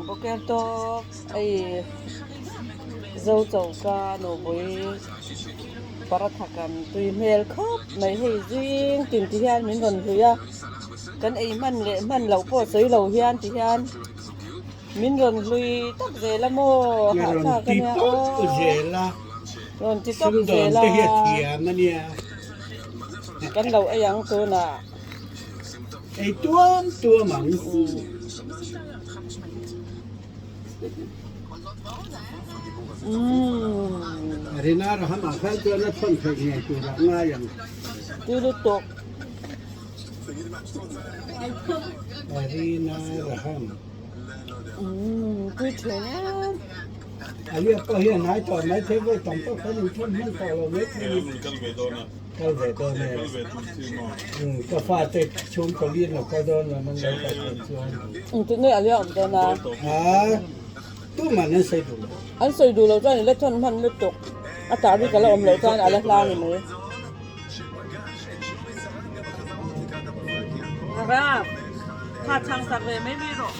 בוקר טוב, זהו צ'וקה נובוי פרתה כאןตุยเมลครับไม่ให้จิงติ่นที่ฮันมินวันหุยะกันมันเหล่าพ่อสวยเหล่าเฮียนที่ฮันมินวันหุยตักเจละโมหาชากันเนี่ยรอนที่ตักเจละกันเหล่าไอ้ยังตัวน่ะไอ้ตัวหมันอารีน่าเราหาข้าวตัวนั้นคนเคยไงตัวละง่ายอย่างตัวลุตกอารีน่าเราหาตัวเฉยนะอันนี้ก็เห็นนายตอนนายเทปไว้ตั้งแต่เขาอยู่ที่มันต่อเราเว้ยกันเวทก็ฟาดติดชุ่มกระเลียนเราก็โดนมันเลยไปเป็นส่วนตัวนี้อะไรอ่ะตัวน่ะตัวมันนั่นใส่ดูอันใส่ดูเราจ้าเนี่ยเล็กท่อนมันลุตกอาจารย์ที่กันเราอมเราจ้าอะไรล่างอย่างนี้ครับถ้าช่างสักเลยไม่มีหรอก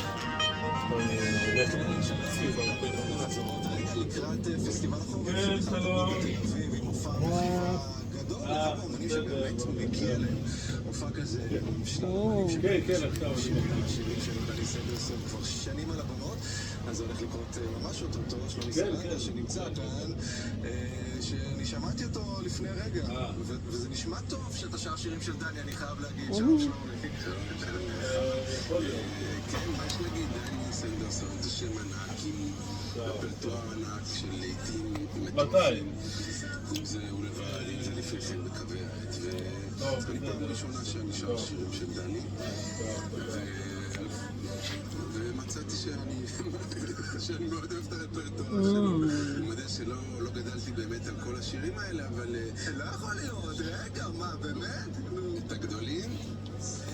אז זה הולך לקרות ממש אותו שלומי סלדה שנמצא כאן שאני שמעתי אותו לפני רגע וזה נשמע טוב שאתה שר שירים של דני, אני חייב להגיד שלום שלומי כן, מה יש להגיד? דני סנדרסון זה שם ענק עם רפרטואר ענק של לעיתים מטורפים אם זה הוא לבד, אם זה לפני כן בקווי העת ואני פעם ראשונה שאני שר שירים של דני ומצאתי שאני מאוד אוהב את הרפרטואר שלו. אני מודה שלא גדלתי באמת על כל השירים האלה, אבל לא יכול להיות, רגע, מה, באמת? את הגדולים?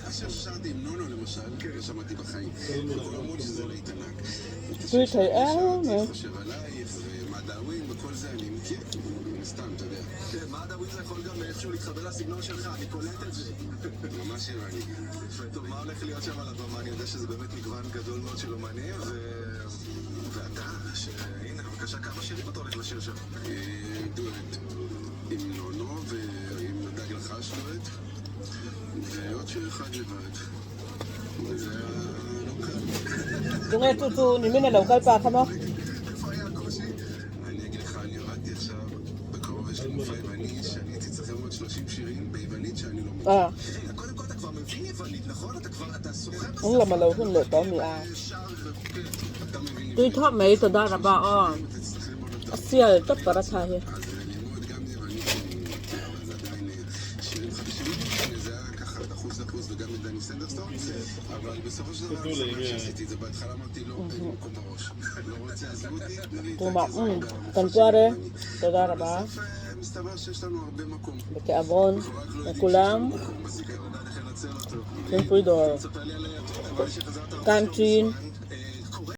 השיר ששרתי עם נונו למשל, שמעתי בחיים. וכל אמרו לי שזה לא התענק. אני חושב עלייך, ומדעווין, וכל זה אני מכיר, סתם, אתה יודע. מדעווין זה יכול גם איכשהו להתחבר לסגנון שלך, אני קולט את זה. ממש ירני. טוב, מה הולך להיות שם על הבמה? אני יודע שזה באמת מגוון גדול מאוד של אומנים, ואתה, שהנה, בבקשה, כמה שירים אתה הולך לשיר שם? דואט עם נונו ועם דג לחש דואט, ועוד שיר אחד לבד. וזה היה לא קל. תראה, טוטו, נימינה לו, קל פעם, כמה? איפה היה הקושי? אני אגיד לך, אני עבדתי עכשיו בקרוב יש לי מופע יווני, שאני הייתי צריך ללמוד 30 שירים ביוונית שאני לא מבין. רגע, קודם כל אתה כבר מבין יוונית, נכון? אתה סוחר בספר. אין למה לא הולכים לאותו מיעה. tôi thọ mấy từ đó là bảo xia tất cả các thằng tôi bảo tuần qua đấy từ đó là bảo cái abon cái culam Thingpui đồ canteen